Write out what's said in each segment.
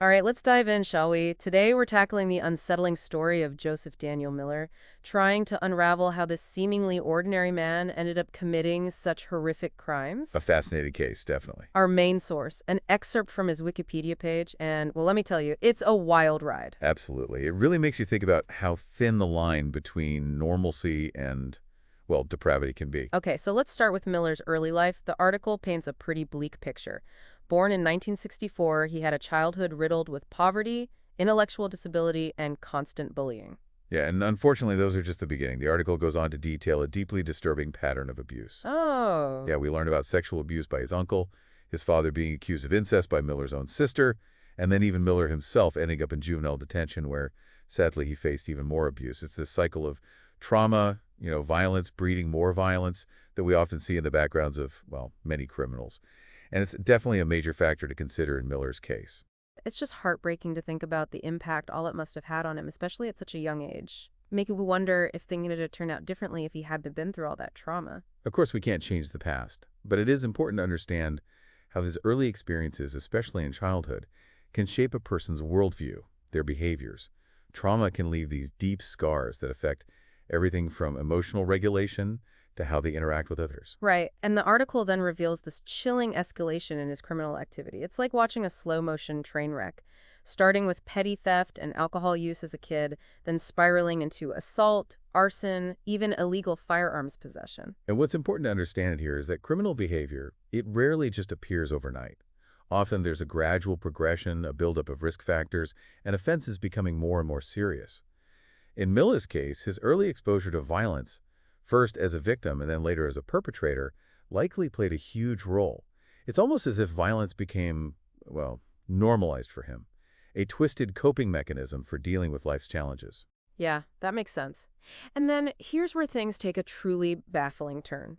All right, let's dive in, shall we? Today we're tackling the unsettling story of Joseph Daniel Miller, trying to unravel how this seemingly ordinary man ended up committing such horrific A crimes. fascinating case, definitely. Our main source, an excerpt from his Wikipedia page, and, well, let me tell you, it's a wild ride. Absolutely. It really makes you think about how thin the line between normalcy and, well, depravity can be. Okay, so let's start with Miller's early life. The article paints a pretty bleak picture. Born in 1964, he had a childhood riddled with poverty, intellectual disability, and constant bullying. Yeah, and unfortunately, those are just the beginning. The article goes on to detail a deeply disturbing pattern of abuse. Oh. Yeah, we learn about sexual abuse by his uncle, his father being accused of incest by Miller's own sister, and then even Miller himself ending up in juvenile detention where, sadly, he faced even more abuse. It's this cycle of trauma, violence breeding more violence that we often see in the backgrounds of, well, many criminals. And it's definitely a major factor to consider in Miller's case. It's just heartbreaking to think about the impact all it must have had on him, especially at such a young age. Making me wonder if things would have turned out differently if he hadn't been through all that trauma. Of course, we can't change the past, but it is important to understand how these early experiences, especially in childhood, can shape a person's worldview, their behaviors. Trauma can leave these deep scars that affect everything from emotional regulation to how they interact with others. Right, and the article then reveals this chilling escalation in his criminal activity. It's like watching a slow-motion train wreck, starting with petty theft and alcohol use as a kid, then spiraling into assault, arson, even illegal firearms possession. And what's important to understand here is that criminal behavior, it rarely just appears overnight. Often there's a gradual progression, a buildup of risk factors, and offenses becoming more and more serious. In Miller's case, his early exposure to violence, first as a victim and then later as a perpetrator, likely played a huge role. It's almost as if violence became, well, normalized for him, a twisted coping mechanism for dealing with life's challenges. Yeah, that makes sense. And then here's where things take a truly baffling turn.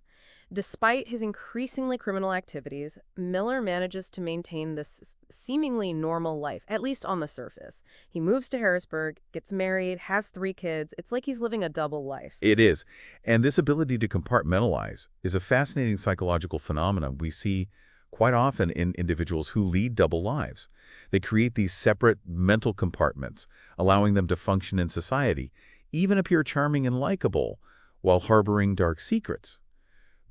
Despite his increasingly criminal activities, Miller manages to maintain this seemingly normal life, at least on the surface. He moves to Harrisburg, gets married, has 3 kids. It's like he's living a double life. It is. And this ability to compartmentalize is a fascinating psychological phenomenon we see quite often in individuals who lead double lives. They create these separate mental compartments, allowing them to function in society, even appear charming and likable, while harboring dark secrets.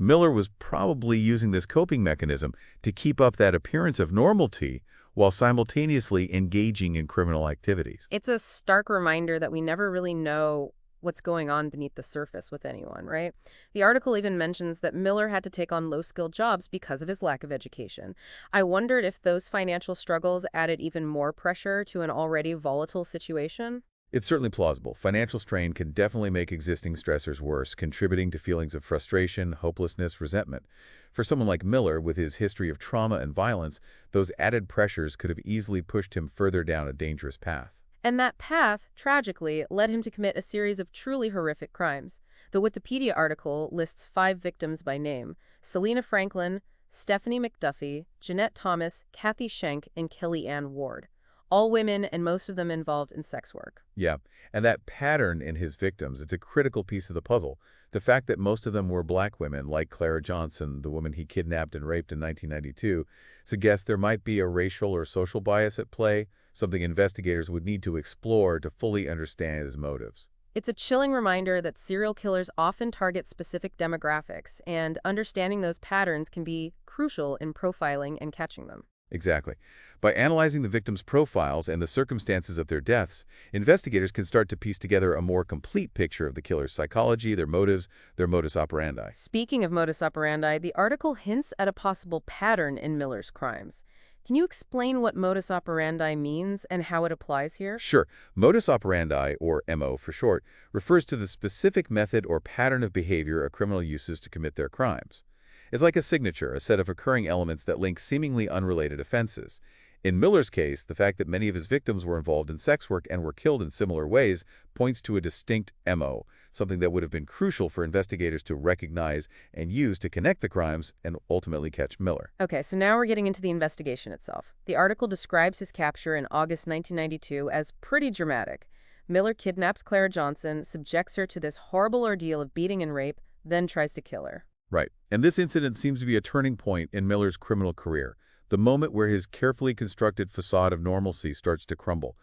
Miller was probably using this coping mechanism to keep up that appearance of normalcy while simultaneously engaging in criminal activities. It's a stark reminder that we never really know what's going on beneath the surface with anyone, right? The article even mentions that Miller had to take on low-skilled jobs because of his lack of education. I wondered if those financial struggles added even more pressure to an already volatile situation. It's certainly plausible. Financial strain can definitely make existing stressors worse, contributing to feelings of frustration, hopelessness, resentment. For someone like Miller, with his history of trauma and violence, those added pressures could have easily pushed him further down a dangerous path. And that path, tragically, led him to commit a series of truly horrific crimes. The Wikipedia article lists 5 victims by name: Selena Franklin, Stephanie McDuffie, Jeanette Thomas, Kathy Schenck, and Kelly Ann Ward. All women, and most of them involved in sex work. Yeah, and that pattern in his victims, it's a critical piece of the puzzle. The fact that most of them were black women, like Clara Johnson, the woman he kidnapped and raped in 1992, suggests there might be a racial or social bias at play, something investigators would need to explore to fully understand his motives. It's a chilling reminder that serial killers often target specific demographics, and understanding those patterns can be crucial in profiling and catching them. Exactly. By analyzing the victims' profiles and the circumstances of their deaths, investigators can start to piece together a more complete picture of the killer's psychology, their motives, their modus operandi. Speaking of modus operandi, the article hints at a possible pattern in Miller's crimes. Can you explain what modus operandi means and how it applies here? Sure. Modus operandi, or MO for short, refers to the specific method or pattern of behavior a criminal uses to commit their crimes. It's like a signature, a set of occurring elements that link seemingly unrelated offenses. In Miller's case, the fact that many of his victims were involved in sex work and were killed in similar ways points to a distinct MO, something that would have been crucial for investigators to recognize and use to connect the crimes and ultimately catch Miller. Okay, so now we're getting into the investigation itself. The article describes his capture in August 1992 as pretty dramatic. Miller kidnaps Clara Johnson, subjects her to this horrible ordeal of beating and rape, then tries to kill her. Right. And this incident seems to be a turning point in Miller's criminal career. The moment where his carefully constructed facade of normalcy starts to crumble.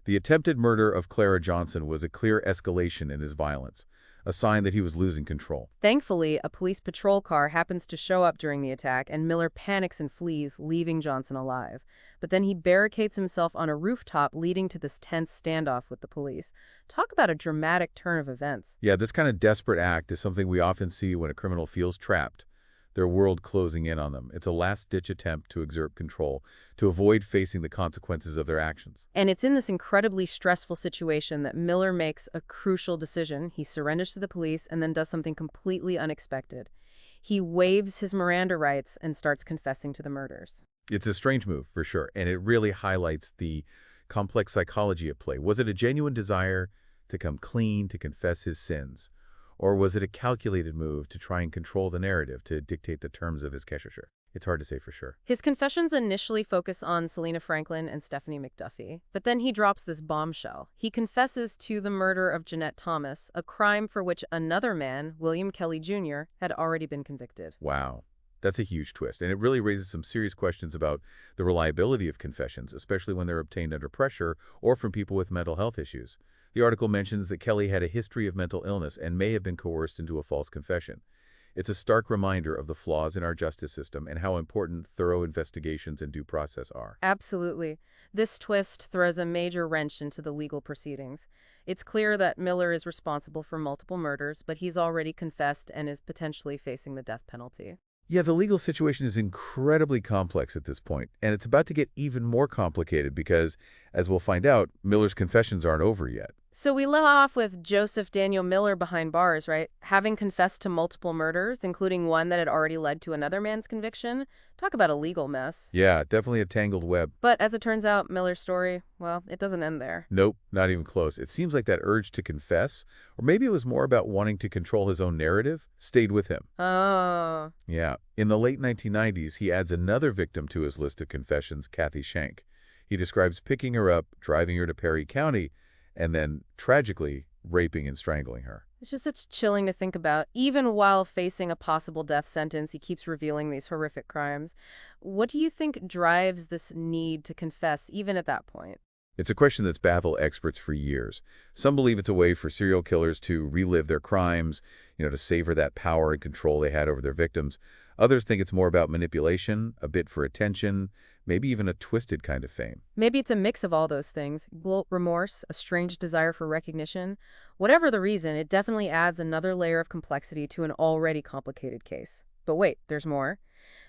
The attempted murder of Clara Johnson was a clear escalation in his violence, a sign that he was losing control. Thankfully, a police patrol car happens to show up during the attack, and Miller panics and flees, leaving Johnson alive. But then he barricades himself on a rooftop, leading to this tense standoff with the police. Talk about a dramatic turn of events. Yeah, this kind of desperate act is something we often see when a criminal feels trapped, their world closing in on them. It's a last-ditch attempt to exert control, to avoid facing the consequences of their actions. And it's in this incredibly stressful situation that Miller makes a crucial decision. He surrenders to the police and then does something completely unexpected. He waives his Miranda rights and starts confessing to the murders. It's a strange move, for sure, and it really highlights the complex psychology at play. Was it a genuine desire to come clean, to confess his sins? Or was it a calculated move to try and control the narrative, to dictate the terms of his caricature? It's hard to say for sure. His confessions initially focus on Selena Franklin and Stephanie McDuffie, but then he drops this bombshell. He confesses to the murder of Jeanette Thomas, a crime for which another man, William Kelly Jr., had already been convicted. Wow. That's a huge twist, and it really raises some serious questions about the reliability of confessions, especially when they're obtained under pressure or from people with mental health issues. The article mentions that Kelly had a history of mental illness and may have been coerced into a false confession. It's a stark reminder of the flaws in our justice system and how important thorough investigations and due process are. Absolutely. This twist throws a major wrench into the legal proceedings. It's clear that Miller is responsible for multiple murders, but he's already confessed and is potentially facing the death penalty. Yeah, the legal situation is incredibly complex at this point, and it's about to get even more complicated because, as we'll find out, Miller's confessions aren't over yet. So we left off with Joseph Daniel Miller behind bars, right? Having confessed to multiple murders, including one that had already led to another man's conviction. Talk about a legal mess. Yeah, definitely a tangled web. But as it turns out, Miller's story, well, it doesn't end there. Nope, not even close. It seems like that urge to confess, or maybe it was more about wanting to control his own narrative, stayed with him. Oh. Yeah. In the late 1990s, he adds another victim to his list of confessions, Kathy Schenck. He describes picking her up, driving her to Perry County, and then, tragically, raping and strangling her. It's chilling to think about. Even while facing a possible death sentence, he keeps revealing these horrific crimes. What do you think drives this need to confess, even at that point? It's a question that's baffled experts for years. Some believe it's a way for serial killers to relive their crimes, to savor that power and control they had over their victims. Others think it's more about manipulation, a bit for attention, maybe even a twisted kind of fame. Maybe it's a mix of all those things. Guilt, remorse, a strange desire for recognition. Whatever the reason, it definitely adds another layer of complexity to an already complicated case. But wait, there's more.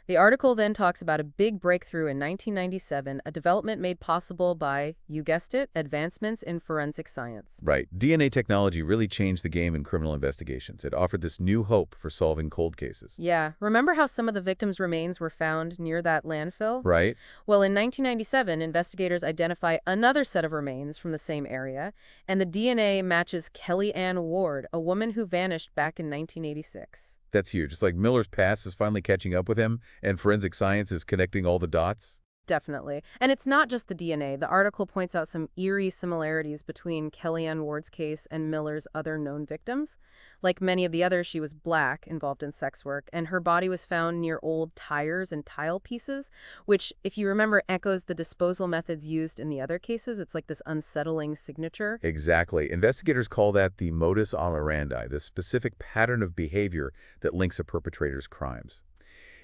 The article then talks about a big breakthrough in 1997, a development made possible by, you guessed it, advancements in forensic science. Right. DNA technology really changed the game in criminal investigations. It offered this new hope for solving cold cases. Yeah. Remember how some of the victims' remains were found near that landfill? Right? Well, in 1997, investigators identify another set of remains from the same area, and the DNA matches Kelly Ann Ward, a woman who vanished back in 1986. That's huge. It's like Miller's past is finally catching up with him, and forensic science is connecting all the dots. Definitely. And it's not just the DNA. The article points out some eerie similarities between Kellyanne Ward's case and Miller's other known victims. Like many of the others, she was Black, involved in sex work, and her body was found near old tires and tile pieces, which, if you remember, echoes the disposal methods used in the other cases. It's like this unsettling signature. Exactly. Investigators call that the modus operandi, the specific pattern of behavior that links a perpetrator's crimes.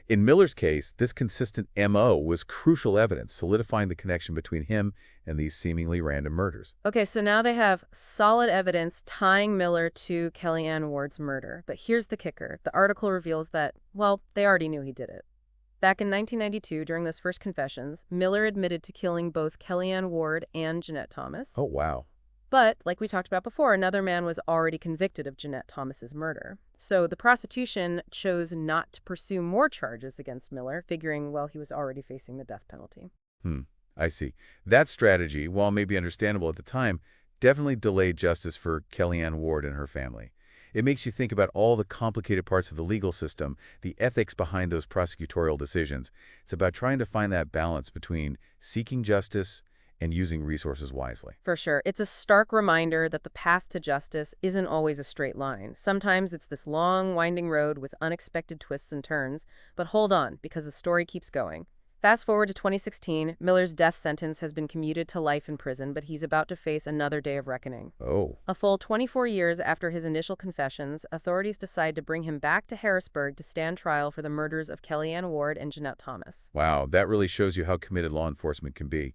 In Miller's case, this consistent M.O. was crucial evidence, solidifying the connection between him and these seemingly random murders. Okay, so now they have solid evidence tying Miller to Kellyanne Ward's murder. But here's the kicker. The article reveals that, well, they already knew he did it. Back in 1992, during those first confessions, Miller admitted to killing both Kellyanne Ward and Jeanette Thomas. Oh, wow. But, like we talked about before, another man was already convicted of Jeanette Thomas's murder. So the prosecution chose not to pursue more charges against Miller, figuring, well, he was already facing the death penalty. I see. That strategy, while maybe understandable at the time, definitely delayed justice for Kellyanne Ward and her family. It makes you think about all the complicated parts of the legal system, the ethics behind those prosecutorial decisions. It's about trying to find that balance between seeking justice and using resources wisely. For sure. It's a stark reminder that the path to justice isn't always a straight line. Sometimes it's this long, winding road with unexpected twists and turns. But hold on, because the story keeps going. Fast forward to 2016, Miller's death sentence has been commuted to life in prison, but he's about to face another day of reckoning. Oh, A full 24 years after his initial confessions, authorities decide to bring him back to Harrisburg to stand trial for the murders of Kellyanne Ward and Jeanette Thomas. wow, that really shows you how committed law enforcement can be.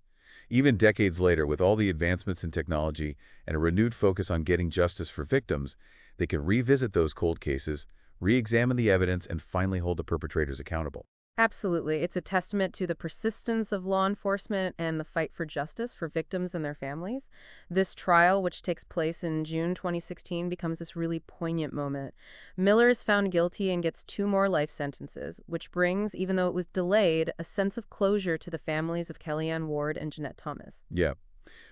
Even decades later, with all the advancements in technology and a renewed focus on getting justice for victims, they can revisit those cold cases, re-examine the evidence, and finally hold the perpetrators accountable. Absolutely. It's a testament to the persistence of law enforcement and the fight for justice for victims and their families. This trial, which takes place in June 2016, becomes this really poignant moment. Miller is found guilty and gets 2 more life sentences, which brings, even though it was delayed, a sense of closure to the families of Kellyanne Ward and Jeanette Thomas. Yeah,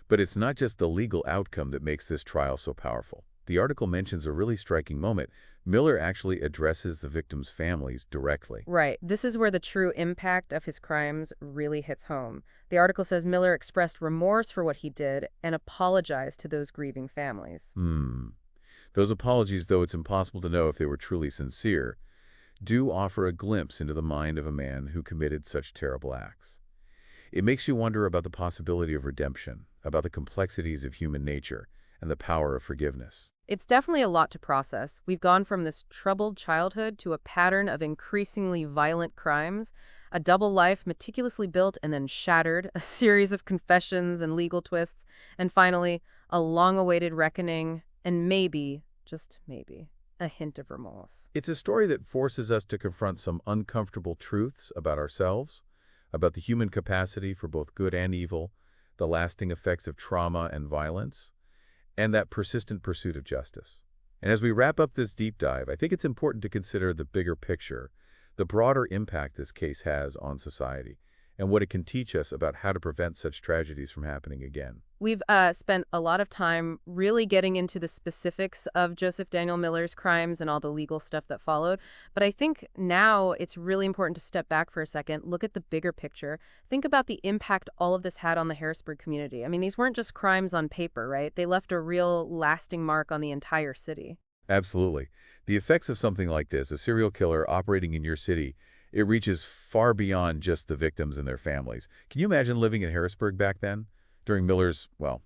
but it's not just the legal outcome that makes this trial so powerful. The article mentions a really striking moment. Miller actually addresses the victims' families directly. Right. This is where the true impact of his crimes really hits home. The article says Miller expressed remorse for what he did and apologized to those grieving families. Those apologies, though it's impossible to know if they were truly sincere, do offer a glimpse into the mind of a man who committed such terrible acts. It makes you wonder about the possibility of redemption, about the complexities of human nature, and the power of forgiveness. It's definitely a lot to process. We've gone from this troubled childhood to a pattern of increasingly violent crimes, a double life meticulously built and then shattered, a series of confessions and legal twists, and finally, a long-awaited reckoning, and maybe, just maybe, a hint of remorse. It's a story that forces us to confront some uncomfortable truths about ourselves, about the human capacity for both good and evil, the lasting effects of trauma and violence, and that persistent pursuit of justice. And as we wrap up this deep dive, I think it's important to consider the bigger picture, the broader impact this case has on society, and what it can teach us about how to prevent such tragedies from happening again. We've spent a lot of time really getting into the specifics of Joseph Daniel Miller's crimes and all the legal stuff that followed. But I think now it's really important to step back for a second, look at the bigger picture, think about the impact all of this had on the Harrisburg community. I mean, these weren't just crimes on paper, right? They left a real lasting mark on the entire city. Absolutely. The effects of something like this, a serial killer operating in your city, it reaches far beyond just the victims and their families. Can you imagine living in Harrisburg back then, during Miller's, well,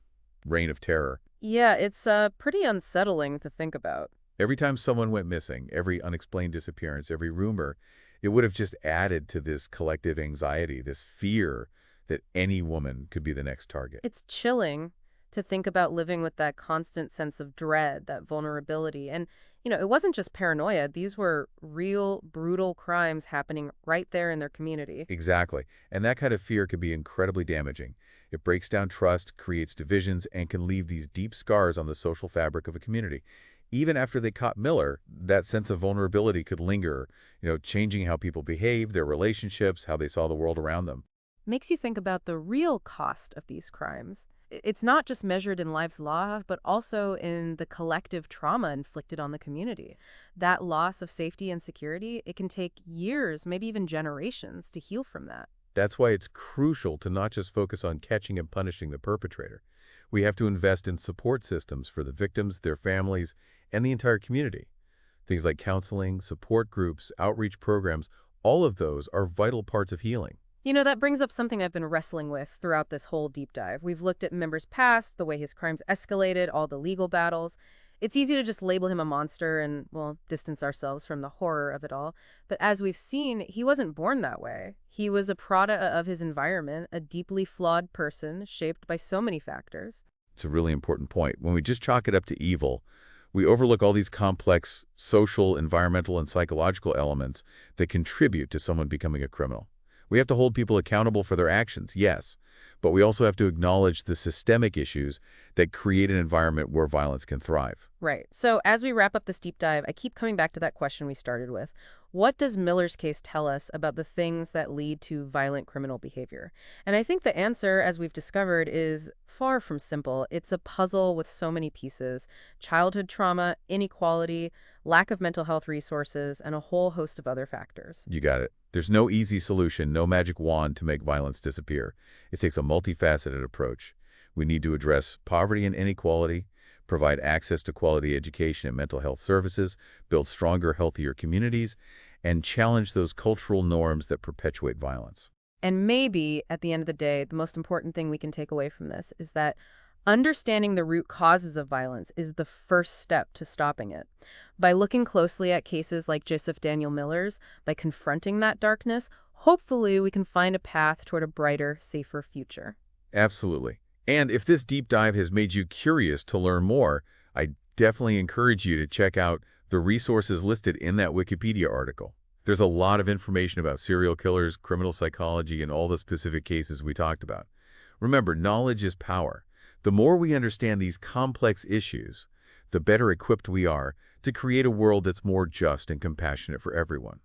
reign of terror? Yeah, it's pretty unsettling to think about. Every time someone went missing, every unexplained disappearance, every rumor, it would have just added to this collective anxiety, this fear that any woman could be the next target. It's chilling to think about living with that constant sense of dread, that vulnerability. And, it wasn't just paranoia. These were real, brutal crimes happening right there in their community. Exactly. And that kind of fear can be incredibly damaging. It breaks down trust, creates divisions, and can leave these deep scars on the social fabric of a community. Even after they caught Miller, that sense of vulnerability could linger, changing how people behave, their relationships, how they saw the world around them. Makes you think about the real cost of these crimes. It's not just measured in lives lost, but also in the collective trauma inflicted on the community. That loss of safety and security, it can take years, maybe even generations, to heal from that. That's why it's crucial to not just focus on catching and punishing the perpetrator. We have to invest in support systems for the victims, their families, and the entire community. Things like counseling, support groups, outreach programs, all of those are vital parts of healing. That brings up something I've been wrestling with throughout this whole deep dive. We've looked at Member's past, the way his crimes escalated, all the legal battles. It's easy to just label him a monster and, well, distance ourselves from the horror of it all. But as we've seen, he wasn't born that way. He was a product of his environment, a deeply flawed person shaped by so many factors. It's a really important point. When we just chalk it up to evil, we overlook all these complex social, environmental, and psychological elements that contribute to someone becoming a criminal. We have to hold people accountable for their actions, yes, but we also have to acknowledge the systemic issues that create an environment where violence can thrive. Right. So as we wrap up this deep dive, I keep coming back to that question we started with. What does Miller's case tell us about the things that lead to violent criminal behavior? And I think the answer, as we've discovered, is far from simple. It's a puzzle with so many pieces: childhood trauma, inequality, lack of mental health resources, and a whole host of other factors. You got it. There's no easy solution, no magic wand to make violence disappear. It takes a multifaceted approach. We need to address poverty and inequality, provide access to quality education and mental health services, build stronger, healthier communities, and challenge those cultural norms that perpetuate violence. And maybe, at the end of the day, the most important thing we can take away from this is that understanding the root causes of violence is the first step to stopping it. By looking closely at cases like Joseph Daniel Miller's, by confronting that darkness, hopefully we can find a path toward a brighter, safer future. Absolutely. And if this deep dive has made you curious to learn more, I definitely encourage you to check out the resources listed in that Wikipedia article. There's a lot of information about serial killers, criminal psychology, and all the specific cases we talked about. Remember, knowledge is power. The more we understand these complex issues, the better equipped we are to create a world that's more just and compassionate for everyone.